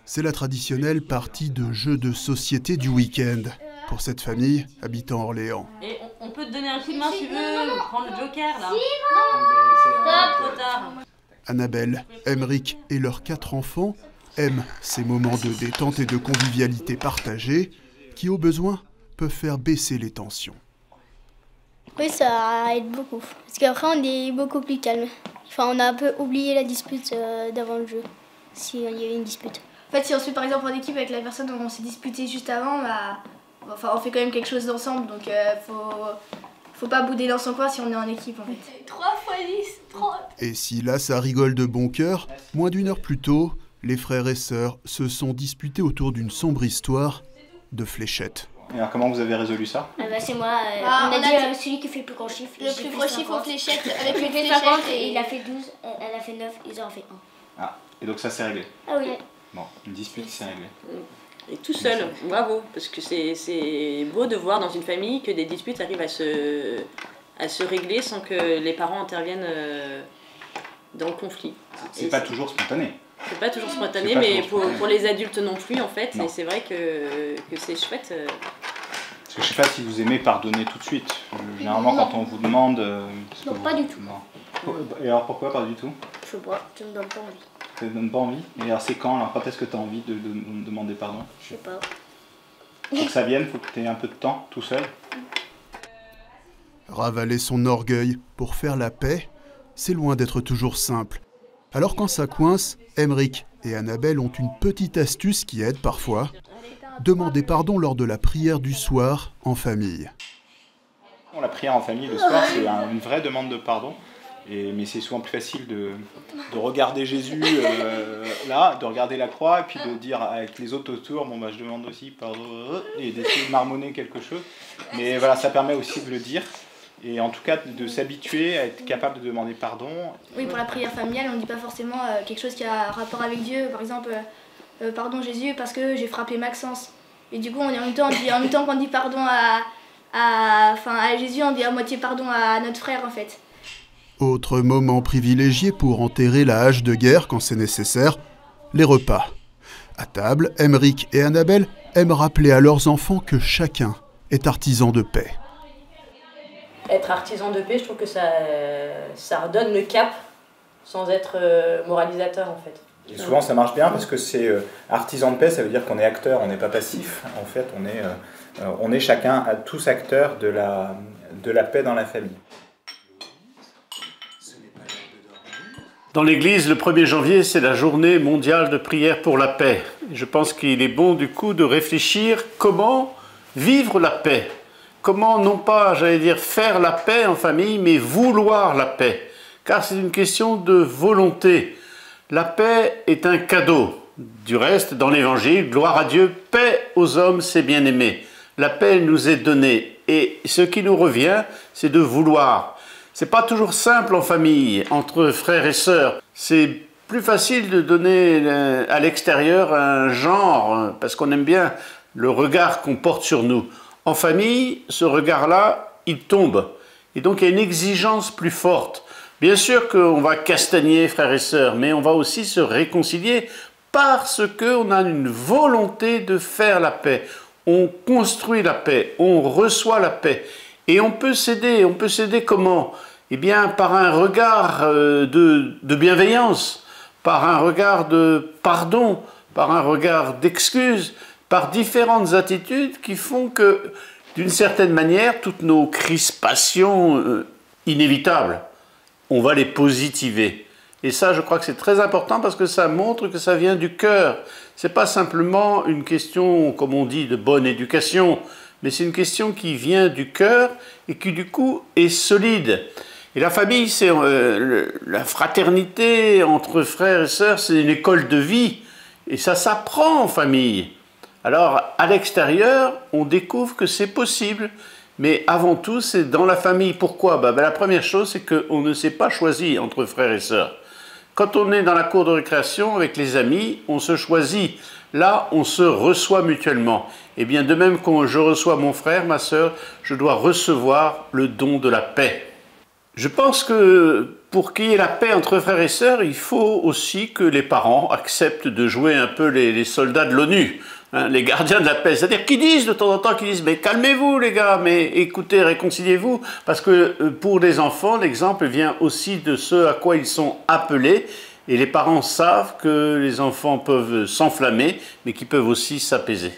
C'est la traditionnelle partie de jeux de société du week-end pour cette famille habitant Orléans. Et on peut te donner un coup de main si tu veux, prendre le joker là. Trop tard. Annabelle, Emeric et leurs 4 enfants aiment ces moments de détente et de convivialité partagée qui, au besoin, peuvent faire baisser les tensions. Oui, ça aide beaucoup. Parce qu'après, on est beaucoup plus calme. Enfin, on a un peu oublié la dispute d'avant le jeu, s'il y avait une dispute. En fait, si on se met par exemple en équipe avec la personne dont on s'est disputé juste avant, on fait quand même quelque chose d'ensemble. Donc, faut pas bouder dans son coin si on est en équipe, en fait. 3 x 10, 30. Et si là, ça rigole de bon cœur, moins d'1 heure plus tôt, les frères et sœurs se sont disputés autour d'une sombre histoire de fléchettes. Et alors comment vous avez résolu ça? C'est moi, on a dit celui qui fait le plus grand chiffre. Le plus gros chiffre aux fléchettes, avec Il une fait 50 et il a fait 12, elle a fait 9, ils ont fait 1. Ah, et donc ça s'est réglé? Ah oui. Bon, une dispute s'est réglée. Et tout seul, bravo, parce que c'est beau de voir dans une famille que des disputes arrivent à se régler sans que les parents interviennent dans le conflit. C'est pas toujours spontané. C'est pas toujours spontané, mais pour les adultes non plus en fait, non. Et c'est vrai que c'est chouette. Parce que je sais pas si vous aimez pardonner tout de suite. Généralement non. quand on vous demande... Non, pas du tout. Non. Et alors pourquoi pas du tout? Je sais pas, tu me donnes pas envie. Ça ne donne pas envie? Et alors c'est quand? Alors quand est-ce que tu as envie de demander pardon? Je sais pas. Faut que ça vienne, faut que tu aies un peu de temps tout seul. Ravaler son orgueil pour faire la paix, c'est loin d'être toujours simple. Alors quand ça coince, Emeric et Annabelle ont une petite astuce qui aide parfois. Demander pardon lors de la prière du soir en famille. La prière en famille le soir, c'est une vraie demande de pardon. Mais c'est souvent plus facile de regarder Jésus là, de regarder la croix, et puis de dire avec les autres autour, bon bah je demande aussi pardon, et d'essayer de marmonner quelque chose. Mais voilà, ça permet aussi de le dire. Et en tout cas, de s'habituer à être capable de demander pardon. Oui, pour la prière familiale, on ne dit pas forcément quelque chose qui a rapport avec Dieu. Par exemple, pardon Jésus parce que j'ai frappé Maxence. Et du coup, en même temps qu'on dit pardon à Jésus, on dit à moitié pardon à notre frère en fait. Autre moment privilégié pour enterrer la hache de guerre quand c'est nécessaire, les repas. À table, Emeric et Annabelle aiment rappeler à leurs enfants que chacun est artisan de paix. Être artisan de paix, je trouve que ça redonne le cap sans être moralisateur en fait. Et souvent ça marche bien parce que c'est artisan de paix, ça veut dire qu'on est acteur, on n'est pas passif. En fait, on est chacun, tous acteurs de la paix dans la famille. Dans l'Église, le 1er janvier, c'est la journée mondiale de prière pour la paix. Je pense qu'il est bon du coup de réfléchir comment vivre la paix. Comment, non pas, j'allais dire, faire la paix en famille, mais vouloir la paix. Car c'est une question de volonté. La paix est un cadeau. Du reste, dans l'Évangile, gloire à Dieu, paix aux hommes, c'est bien aimé. La paix nous est donnée. Et ce qui nous revient, c'est de vouloir. C'est pas toujours simple en famille, entre frères et sœurs. C'est plus facile de donner à l'extérieur un genre, parce qu'on aime bien le regard qu'on porte sur nous. En famille, ce regard-là, il tombe. Et donc, il y a une exigence plus forte. Bien sûr qu'on va castagner, frères et sœurs, mais on va aussi se réconcilier parce qu'on a une volonté de faire la paix. On construit la paix, on reçoit la paix. Et on peut s'aider. On peut s'aider comment? Eh bien, par un regard de bienveillance, par un regard de pardon, par un regard d'excuse, par différentes attitudes qui font que, d'une certaine manière, toutes nos crispations inévitables, on va les positiver. Et ça, je crois que c'est très important parce que ça montre que ça vient du cœur. Ce n'est pas simplement une question, comme on dit, de bonne éducation, mais c'est une question qui vient du cœur et qui, du coup, est solide. Et la famille, c'est la fraternité entre frères et sœurs, c'est une école de vie. Et ça s'apprend en famille. Alors, à l'extérieur, on découvre que c'est possible. Mais avant tout, c'est dans la famille. Pourquoi? La première chose, c'est qu'on ne s'est pas choisi entre frères et sœurs. Quand on est dans la cour de récréation avec les amis, on se choisit. Là, on se reçoit mutuellement. Et bien, de même quand je reçois mon frère, ma sœur, je dois recevoir le don de la paix. Je pense que pour qu'il y ait la paix entre frères et sœurs, il faut aussi que les parents acceptent de jouer un peu les soldats de l'ONU, hein, les gardiens de la paix. C'est-à-dire qu'ils disent de temps en temps, mais calmez-vous les gars, mais écoutez, réconciliez-vous. Parce que pour les enfants, l'exemple vient aussi de ce à quoi ils sont appelés. Et les parents savent que les enfants peuvent s'enflammer, mais qu'ils peuvent aussi s'apaiser.